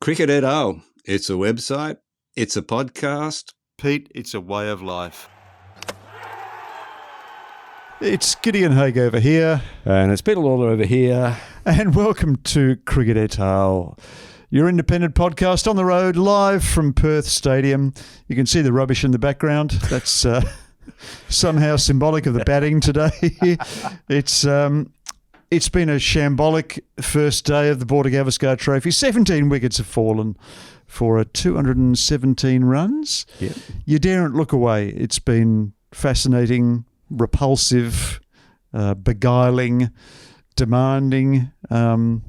Cricket et al. It's a website, it's a podcast. Pete, it's a way of life. It's Gideon Haig over here. And it's Peter Lawler over here. And welcome to Cricket et al., your independent podcast on the road, live from Perth Stadium. You can see the rubbish in the background. That's somehow symbolic of the batting today. It's been a shambolic first day of the Border-Gavaskar Trophy. 17 wickets have fallen for 217 runs. Yep. You daren't look away. It's been fascinating, repulsive, beguiling, demanding, and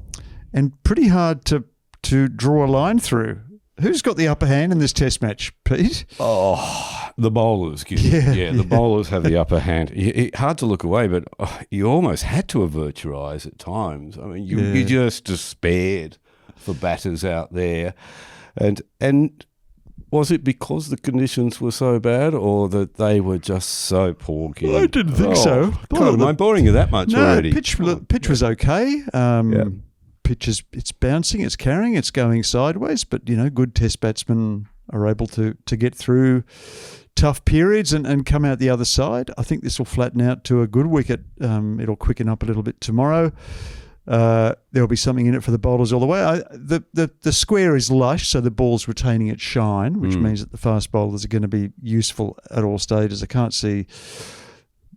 pretty hard to draw a line through. Who's got the upper hand in this test match, Pete? Oh, the bowlers. The bowlers have the upper hand. Hard to look away, but you almost had to avert your eyes at times. I mean, you just despaired for batters out there. And was it because the conditions were so bad or that they were just so poor? I didn't think so. Am I boring you that much already? Pitch was okay. Pitch it's bouncing, it's carrying, it's going sideways, but good test batsmen are able to get through tough periods and come out the other side. I think this will flatten out to a good wicket. It'll quicken up a little bit tomorrow. There'll be something in it for the bowlers all the way. The square is lush, so the ball's retaining its shine, which means that the fast bowlers are going to be useful at all stages. I can't see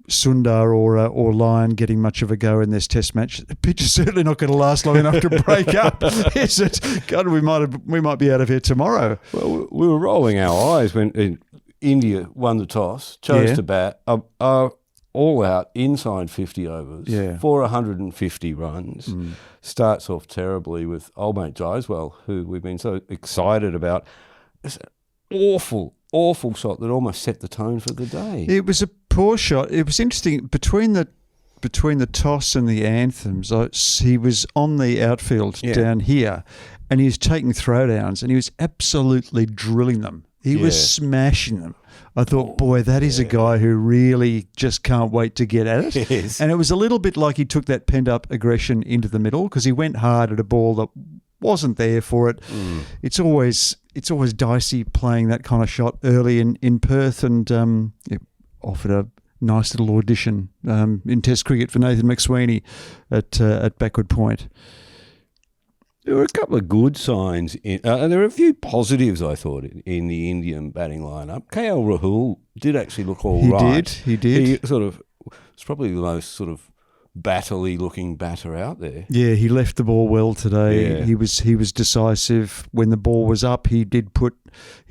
Sundar or Lyon getting much of a go in this test match. The pitch is certainly not going to last long enough to break up, is it? God, we might be out of here tomorrow. Well, we were rolling our eyes when India won the toss, chose to bat, all out inside 50 overs for 150 runs. Starts off terribly with old mate Jaiswal, who we've been so excited about. It's an awful shot that almost set the tone for the day. It was a poor shot. It was interesting between the toss and the anthems. He was on the outfield down here, and he was taking throwdowns, and he was absolutely drilling them. He was smashing them. I thought, boy, that is a guy who really just can't wait to get at it. Yes. And it was a little bit like he took that pent-up aggression into the middle because he went hard at a ball that wasn't there for it. It's always dicey playing that kind of shot early in Perth, and it offered a nice little audition in Test cricket for Nathan McSweeney at backward point. There were a couple of good signs, and there were a few positives, I thought, in the Indian batting lineup. KL Rahul did actually look all right. He did. He was probably the most sort of battle-y looking batter out there. Yeah, he left the ball well today. Yeah. He was decisive when the ball was up. He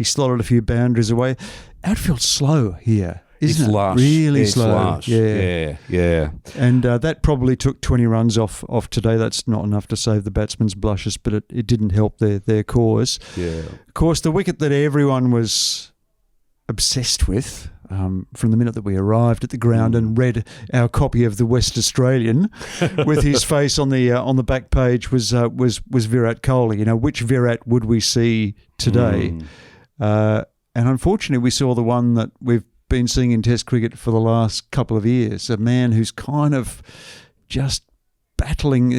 slotted a few boundaries away. Outfield's slow here. Isn't it? Lush. Really it's slow. Lush. Yeah. And that probably took 20 runs off today. That's not enough to save the batsmen's blushes, but it didn't help their cause. Yeah. Of course, the wicket that everyone was obsessed with from the minute that we arrived at the ground and read our copy of the West Australian with his face on the back page was Virat Kohli. Which Virat would we see today? And unfortunately, we saw the one that we've been seeing in Test cricket for the last couple of years, a man who's kind of just battling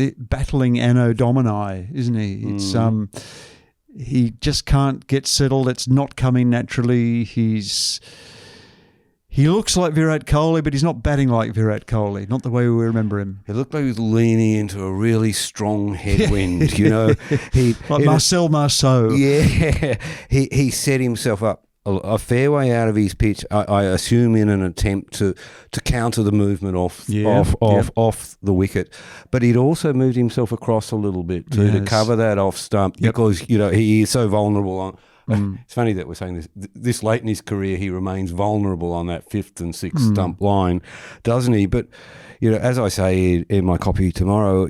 anno domini, isn't he? It's he just can't get settled. It's not coming naturally. He looks like Virat Kohli, but he's not batting like Virat Kohli, not the way we remember him. It looked like he was leaning into a really strong headwind, like Marcel Marceau. Yeah, he set himself up a fair way out of his pitch, I assume in an attempt to counter the movement off the wicket. But he'd also moved himself across a little bit too to cover that off stump because he is so vulnerable on. It's funny that we're saying this late in his career, he remains vulnerable on that fifth and sixth stump line, doesn't he? But as I say in my copy tomorrow,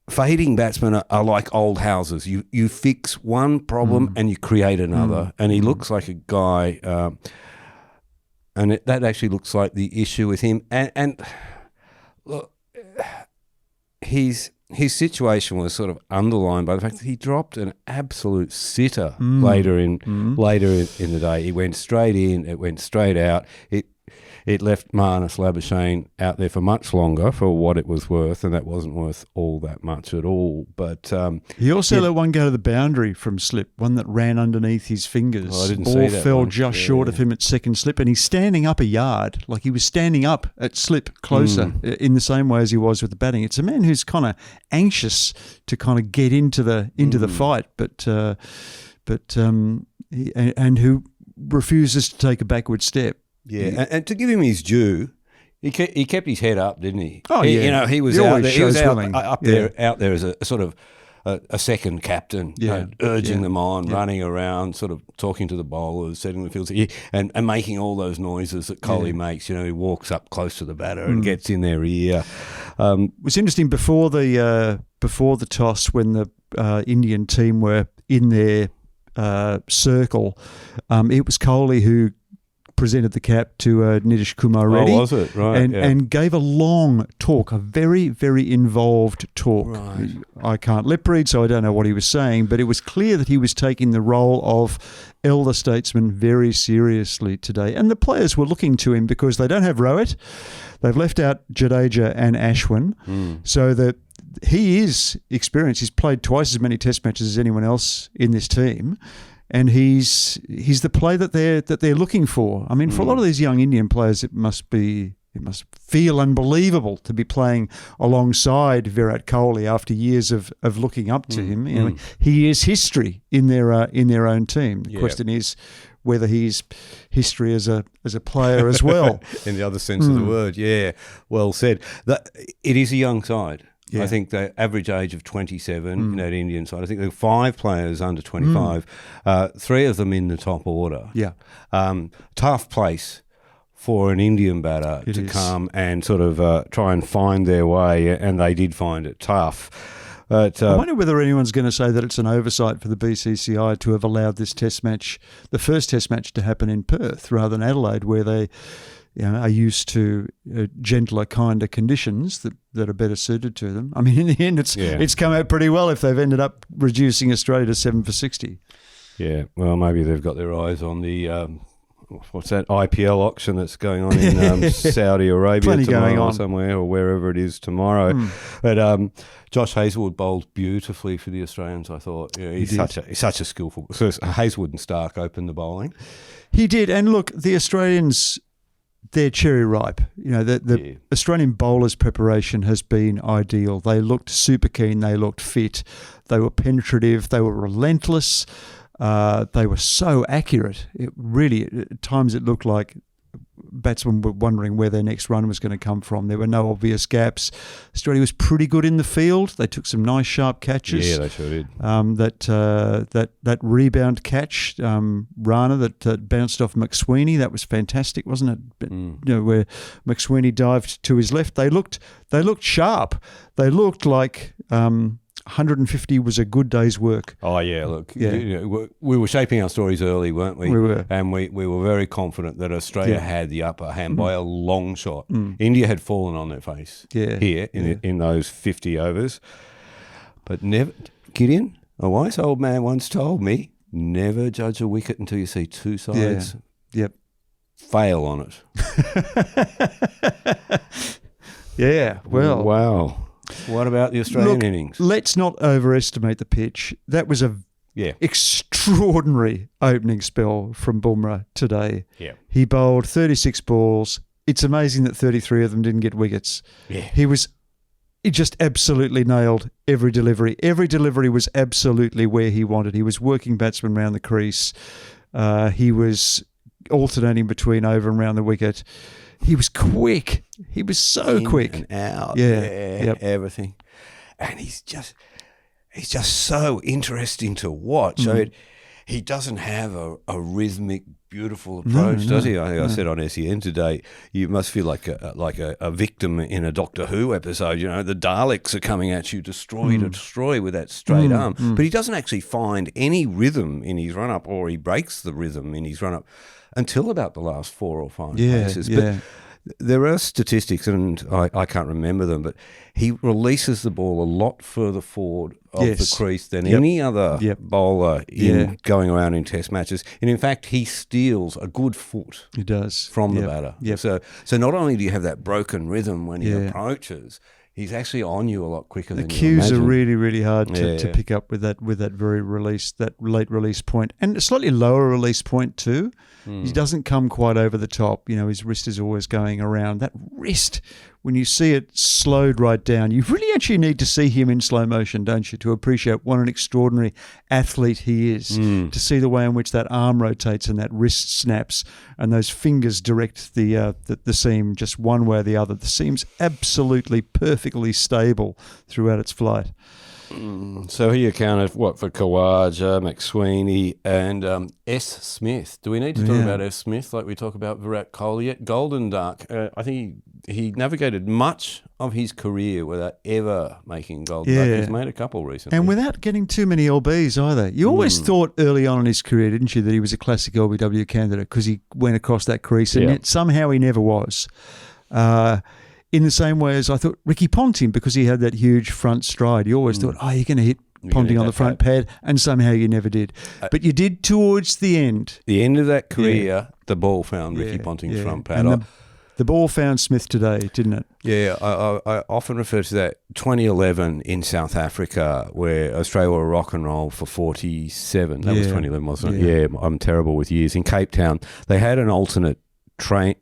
fading batsmen are like old houses. You fix one problem and you create another. And he looks like a guy, and that actually looks like the issue with him. And look, his situation was sort of underlined by the fact that he dropped an absolute sitter later in the day. He went straight in, it went straight out. It it left Marnus Labuschagne out there for much longer for what it was worth, and that wasn't worth all that much at all. But he also let one go to the boundary from slip, one that ran underneath his fingers. Oh, I didn't Ball see that fell one. just short of him at second slip, and he's standing up a yard, like he was standing up at slip closer in the same way as he was with the batting. It's a man who's kind of anxious to kind of get into the fight, but who refuses to take a backward step. Yeah, and to give him his due, he kept his head up, didn't he? Oh, yeah. You know, he was He out always there. He was shows willing. out there as a sort of a second captain, urging them on, running around, sort of talking to the bowlers, setting the fields, and making all those noises that Kohli makes. You know, he walks up close to the batter and gets in their ear. It was interesting before the toss when the Indian team were in their circle. It was Kohli who presented the cap to Nitish Kumar Reddy. Oh, was it? Right. And gave a long talk, a very, very involved talk. Right. I can't lip read, so I don't know what he was saying, but it was clear that he was taking the role of elder statesman very seriously today. And the players were looking to him because they don't have Rohit. They've left out Jadeja and Ashwin. So that he is experienced. He's played twice as many test matches as anyone else in this team. And he's the play that they're looking for. I mean, for a lot of these young Indian players, it must feel unbelievable to be playing alongside Virat Kohli after years of looking up to him. You know, he is history in their own team. The question is whether he's history as a player as well. In the other sense of the word, yeah. Well said. It is a young side. Yeah. I think the average age of 27 in that Indian side. I think there are 5 players under 25, 3 of them in the top order. Yeah. Tough place for an Indian batter to come and sort of try and find their way, and they did find it tough. But, I wonder whether anyone's going to say that it's an oversight for the BCCI to have allowed this test match, the first test match, to happen in Perth rather than Adelaide, where they are used to gentler, kinder conditions that are better suited to them. I mean, in the end, it's come out pretty well if they've ended up reducing Australia to 7 for 60. Yeah, well, maybe they've got their eyes on the what's that IPL auction that's going on in Saudi Arabia tomorrow or somewhere, or wherever it is tomorrow. But Josh Hazlewood bowled beautifully for the Australians, I thought. Yeah, he's such a skillful. So Hazlewood and Stark opened the bowling. He did, and look, the Australians, they're cherry ripe. You know, the Australian bowlers' preparation has been ideal. They looked super keen. They looked fit. They were penetrative. They were relentless. They were so accurate. It really, at times, it looked like batsmen were wondering where their next run was going to come from. There were no obvious gaps. Australia was pretty good in the field. They took some nice sharp catches. Yeah, they sure did. That rebound catch, Rana that bounced off McSweeney, that was fantastic, wasn't it? But, you know, where McSweeney dived to his left. They looked sharp. They looked like 150 was a good day's work. Oh, yeah, look, we were shaping our stories early, weren't we? We were. And we were very confident that Australia had the upper hand by a long shot. India had fallen on their face here in those 50 overs. But never, Gideon, a wise old man once told me, never judge a wicket until you see two sides. Fail on it. Well. Wow. What about the Australian innings? Let's not overestimate the pitch. That was a extraordinary opening spell from Bumrah today. Yeah. He bowled 36 balls. It's amazing that 33 of them didn't get wickets. Yeah. He just absolutely nailed every delivery. Every delivery was absolutely where he wanted. He was working batsmen around the crease. He was alternating between over and round the wicket. He was quick. He was so quick. And out. Yeah. Everything. And he's just so interesting to watch. So he doesn't have a rhythmic, beautiful approach, does he? I think I said on SEN today, you must feel like a victim in a Doctor Who episode. You know, the Daleks are coming at you, destroy with that straight arm. But he doesn't actually find any rhythm in his run-up, or he breaks the rhythm in his run-up until about the last 4 or 5 paces. But there are statistics, and I can't remember them, but he releases the ball a lot further forward of the crease than any other bowler in going around in Test matches. And in fact, he steals a good foot. He does from the batter. So not only do you have that broken rhythm when he approaches, he's actually on you a lot quicker than you imagine. The cues are really, really hard to pick up with that very late release point, and a slightly lower release point too. He doesn't come quite over the top. His wrist is always going around. That wrist, when you see it slowed right down, you really actually need to see him in slow motion, don't you, to appreciate what an extraordinary athlete he is. To see the way in which that arm rotates and that wrist snaps and those fingers direct the seam just one way or the other. The seam's absolutely perfectly stable throughout its flight. So he accounted for Khawaja, McSweeney, and S. Smith. Do we need to talk about S. Smith like we talk about Virat Kohli yet? Golden Duck. I think he navigated much of his career without ever making Golden Duck. He's made a couple recently. And without getting too many LBs either. You always thought early on in his career, didn't you, that he was a classic LBW candidate because he went across that crease, and yet somehow he never was. In the same way as I thought Ricky Ponting, because he had that huge front stride, you always thought, you're going to hit Ponting on the front pad, and somehow you never did. But you did towards the end. The end of that career, the ball found Ricky Ponting's front pad. And the ball found Smith today, didn't it? Yeah, I often refer to that 2011 in South Africa where Australia were rock and roll for 47. That was 2011, wasn't it? Yeah, I'm terrible with years. In Cape Town, they had an alternate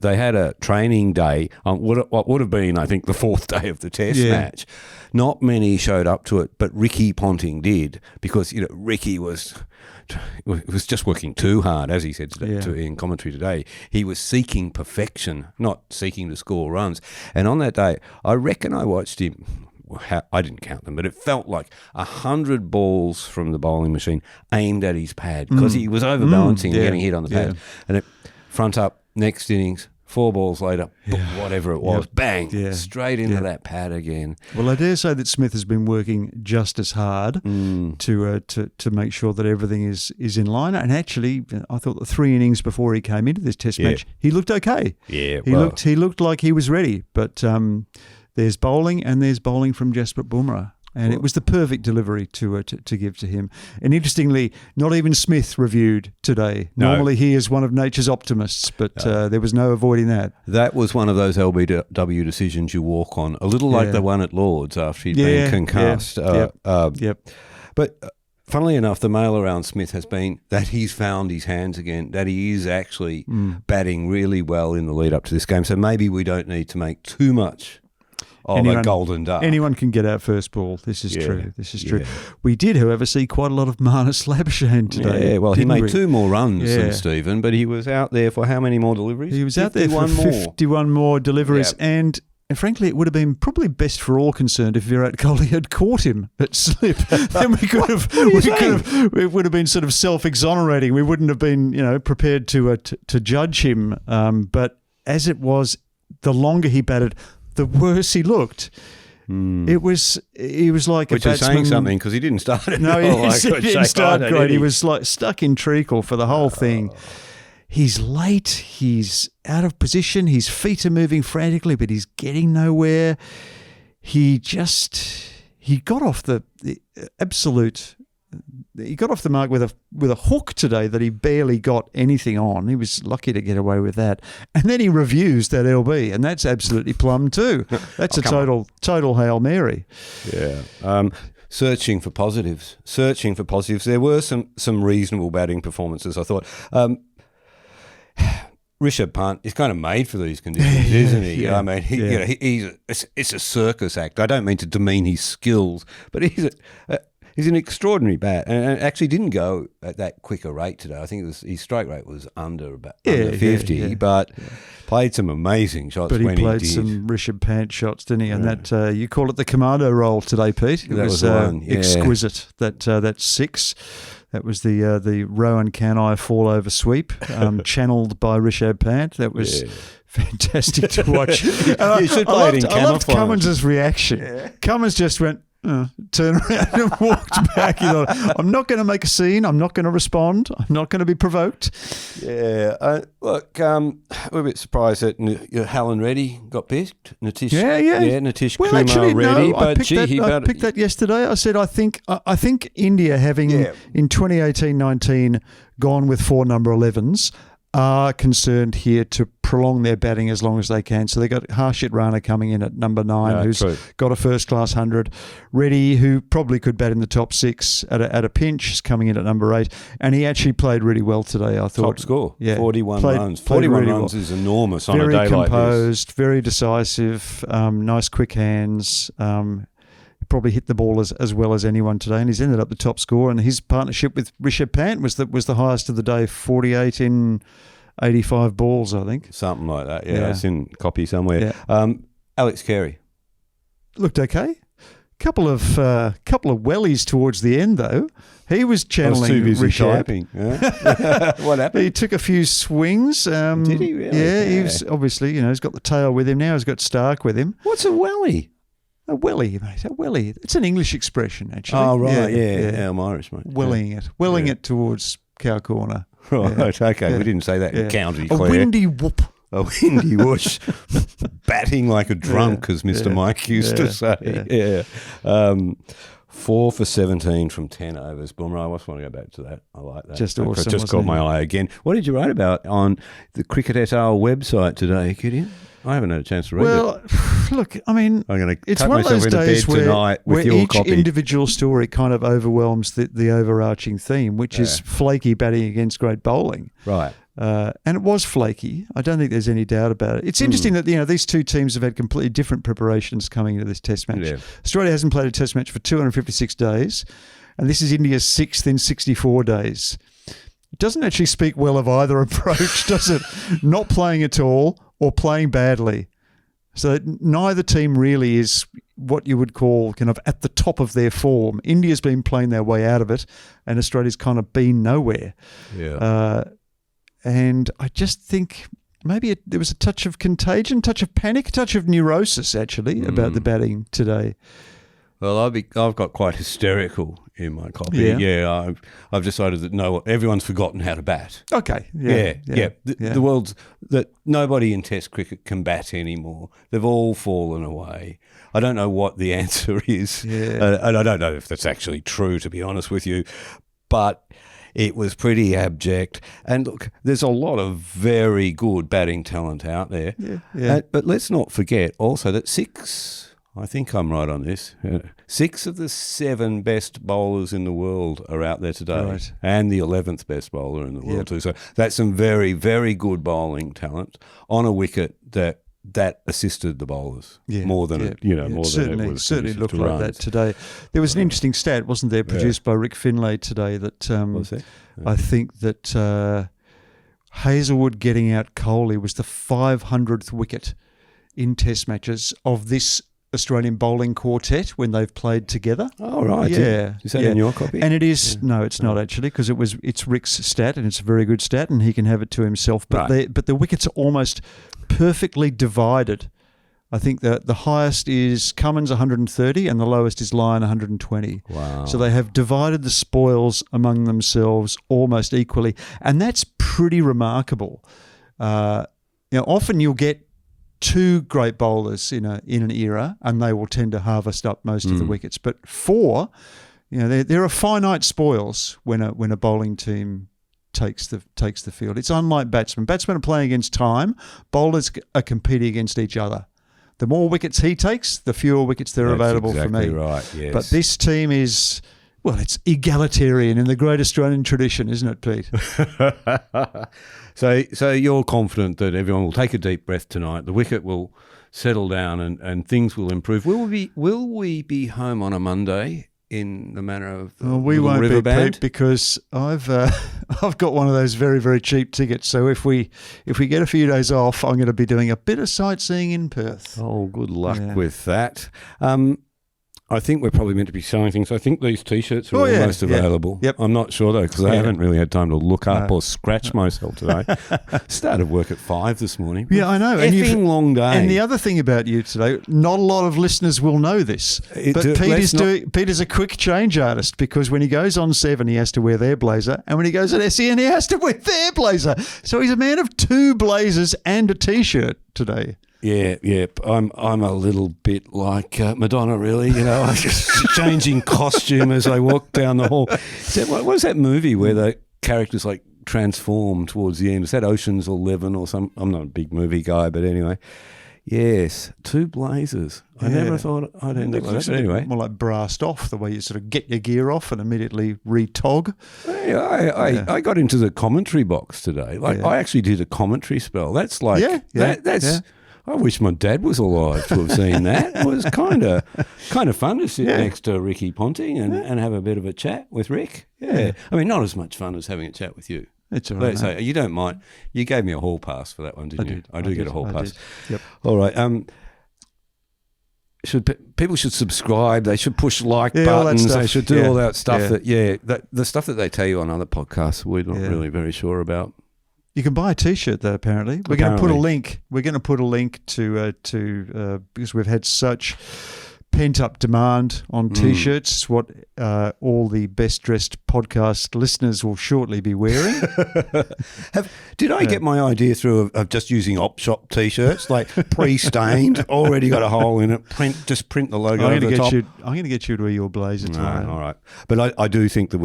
they had a training day on what would have been, I think, the fourth day of the Test match. Not many showed up to it, but Ricky Ponting did, because Ricky was just working too hard, as he said in commentary today. He was seeking perfection, not seeking to score runs. And on that day, I reckon I watched him. I didn't count them, but it felt like 100 balls from the bowling machine aimed at his pad, because he was overbalancing and getting hit on the pad. And front up. Next innings, 4 balls later, whatever it was, bang, straight into that pad again. Well, I dare say that Smith has been working just as hard to make sure that everything is in line. And actually, I thought the 3 innings before he came into this Test match, he looked okay. Yeah, he looked like he was ready. But there's bowling, and there's bowling from Jasprit Bumrah. And it was the perfect delivery to give to him. And interestingly, not even Smith reviewed today. No. Normally he is one of nature's optimists, but there was no avoiding that. That was one of those LBW decisions you walk on, a little like the one at Lord's after he'd been concussed. But funnily enough, the mail around Smith has been that he's found his hands again, that he is actually batting really well in the lead up to this game. So maybe we don't need to make too much a golden duck. Anyone can get out first ball. This is true. This is true. We did, however, see quite a lot of Marnus Labuschagne today. Yeah, well, he made 2 more runs than Stephen, but he was out there for how many more deliveries? He was out there for 51 more deliveries. Yeah. And frankly, it would have been probably best for all concerned if Virat Kohli had caught him at slip. Then we could have. It would have been sort of self-exonerating. We wouldn't have been, prepared to judge him. But as it was, the longer he batted, the worse he looked. He was like Which a batsman. is saying something, because he didn't start it. No, he didn't start great. He was like stuck in treacle for the whole thing. He's late. He's out of position. His feet are moving frantically, but he's getting nowhere. He got off the absolute. He got off the mark with a hook today that he barely got anything on. He was lucky to get away with that. And then he reviews that LB, and that's absolutely plum too. That's a total Hail Mary. Yeah. Searching for positives. There were some reasonable batting performances, I thought. Rishabh Pant is kind of made for these conditions, isn't he? Yeah. I mean, it's a circus act. I don't mean to demean his skills, but he's an extraordinary bat, and actually didn't go at that quicker rate today. I think his strike rate was under 50, but played some amazing shots. But he played some Rishabh Pant shots, didn't he? And that you call it the commando role today, Pete. It was exquisite. That 6. That was the Rowan Canai fall-over sweep, channeled by Rishabh Pant. That was fantastic to watch. You should play it in camouflage. I loved Cummins' reaction. Yeah. Cummins just went, turned around and walked back. He thought, I'm not going to make a scene. I'm not going to respond. I'm not going to be provoked. Yeah. Look, we're a bit surprised that Helen Reddy got picked. Nitish, Yeah. Nitish Well, Kumar actually, Reddy. no, I picked that yesterday. I said, I think India, having in 2018-19 gone with 4 number 11s, are concerned here to prolong their batting as long as they can. So they got Harshit Rana coming in at number 9, who's got a first-class 100. Reddy, who probably could bat in the top 6 at a pinch, is coming in at number 8. And he actually played really well today, I thought. Top score, 41 runs. Played 41 really runs is enormous on a day like this. Very composed, very decisive, nice quick hands. Probably hit the ball as well as anyone today, and he's ended up the top scorer. And his partnership with Rishabh Pant was the highest of the day, 48 in 85 balls, I think. Something like that. Yeah. It's in copy somewhere. Yeah. Alex Carey looked okay. Couple of wellies towards the end, though. He was channeling Rishabh. Yeah. What happened? He took a few swings. Did he really? Yeah, he was obviously, he's got the tail with him now. He's got Stark with him. What's a welly? A welly, mate. A welly. It's an English expression, actually. Oh, right. Yeah. I'm Irish, mate. Welling it towards cow corner. Right. Yeah. Okay. We didn't say that in County Clare. A windy whoop. A windy whoosh. Batting like a drunk, as Mr. Mike used to say. Yeah. 4 for 17 from 10 overs. Bumrah, I just want to go back to that. I like that. Just awesome. Just caught my eye again. What did you write about on the Cricket et al. Website today, Gideon? I haven't had a chance to read it. Well, look, I mean, I'm going to it's tuck one of myself those into days bed tonight with your each copy. individual story kind of overwhelms the overarching theme, which is flaky batting against great bowling. Right. And it was flaky. I don't think there's any doubt about it. It's interesting that these two teams have had completely different preparations coming into this Test match. Yeah. Australia hasn't played a Test match for 256 days, and this is India's 6th in 64 days. It doesn't actually speak well of either approach, does it? Not playing at all or playing badly. So neither team really is what you would call kind of at the top of their form. India's been playing their way out of it, and Australia's kind of been nowhere. Yeah. And I just think maybe there was a touch of contagion, touch of panic, touch of neurosis, actually, about the batting today. Well, I've got quite hysterical in my copy. Yeah, I've decided that everyone's forgotten how to bat. Okay. The world's that nobody in Test cricket can bat anymore. They've all fallen away. I don't know what the answer is, and I don't know if that's actually true, to be honest with you, but it was pretty abject. And look, there's a lot of very good batting talent out there. Yeah. But let's not forget also that 6. I think I'm right on this. 6 of the 7 best bowlers in the world are out there today, and the 11th best bowler in the world too. So that's some very, very good bowling talent on a wicket that assisted the bowlers more than it was. Certainly looked like that today. There was an interesting stat, wasn't there, produced by Rick Finlay today that I think that Hazelwood getting out Kohli was the 500th wicket in Test matches of this Australian bowling quartet when they've played together. Oh, right. Yeah. Is that in your copy? And it is, no, it's not actually, because it's Rick's stat, and it's a very good stat, and he can have it to himself. But the wickets are almost perfectly divided. I think the highest is Cummins 130 and the lowest is Lyon 120. Wow. So they have divided the spoils among themselves almost equally. And that's pretty remarkable. Often you'll get 2 great bowlers in an era, and they will tend to harvest up most of the wickets. But 4, there are finite spoils when a bowling team takes the field. It's unlike batsmen. Batsmen are playing against time. Bowlers are competing against each other. The more wickets he takes, the fewer wickets there are available for me. Right. Yes. But this team is. Well, it's egalitarian in the great Australian tradition, isn't it, Pete? So you're confident that everyone will take a deep breath tonight, the wicket will settle down and things will improve. Will we be home on a Monday in the manner of the we won't River be, Band? Pete, because I've got one of those very, very cheap tickets. So if we get a few days off, I'm going to be doing a bit of sightseeing in Perth. Oh, good luck with that. I think we're probably meant to be selling things. I think these T-shirts are almost available. Yep. I'm not sure, though, because I haven't really had time to look up or scratch myself today. Started work at 5 this morning. Yeah, I know. Effing long day. And the other thing about you today, not a lot of listeners will know this, but Peter's a quick change artist, because when he goes on 7, he has to wear their blazer, and when he goes at SEN, he has to wear their blazer. So he's a man of 2 blazers and a T-shirt today. Yeah. I'm a little bit like Madonna, really. You know, I'm just changing costume as I walk down the hall. What was that movie where the characters like transform towards the end? Is that Ocean's 11 or some? I'm not a big movie guy, but anyway. Yes, 2 blazers. I never thought I'd end up like that. But anyway, more like brassed off, the way you sort of get your gear off and immediately retog. I got into the commentary box today. Like I actually did a commentary spell. That's like that's. I wish my dad was alive to have seen that. It was kind of fun to sit next to Ricky Ponting and have a bit of a chat with Rick. Yeah. I mean, not as much fun as having a chat with you. It's all right. So you don't mind. You gave me a hall pass for that one, didn't you? I do get a hall pass. Yep. All right. People should subscribe. They should push like buttons. They should do all that stuff. The stuff that they tell you on other podcasts, we're not really very sure about. You can buy a T-shirt though. Apparently, we're going to put a link. We're going to put a link to because we've had such pent-up demand on T-shirts. It's what all the best-dressed podcast listeners will shortly be wearing. Did I get my idea through of just using op shop T-shirts, like pre-stained, already got a hole in it? Just print the logo over the top. I'm going to get you to wear your blazer tomorrow. All right, but I do think that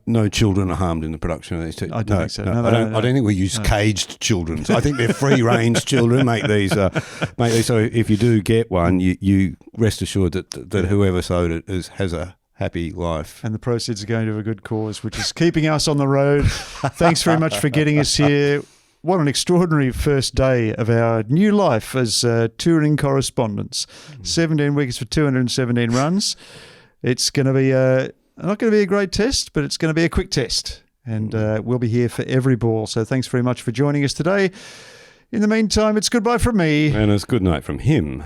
no children are harmed in the production of these two. I don't think so. I don't think we use caged children. I think they're free-range children. Make these. So if you do get one, you rest assured that whoever sewed it has a happy life. And the proceeds are going to a good cause, which is keeping us on the road. Thanks very much for getting us here. What an extraordinary first day of our new life as touring correspondents. 17 wickets for 217 runs. It's going to be not going to be a great test, but it's going to be a quick test. And we'll be here for every ball. So thanks very much for joining us today. In the meantime, it's goodbye from me. And it's good night from him.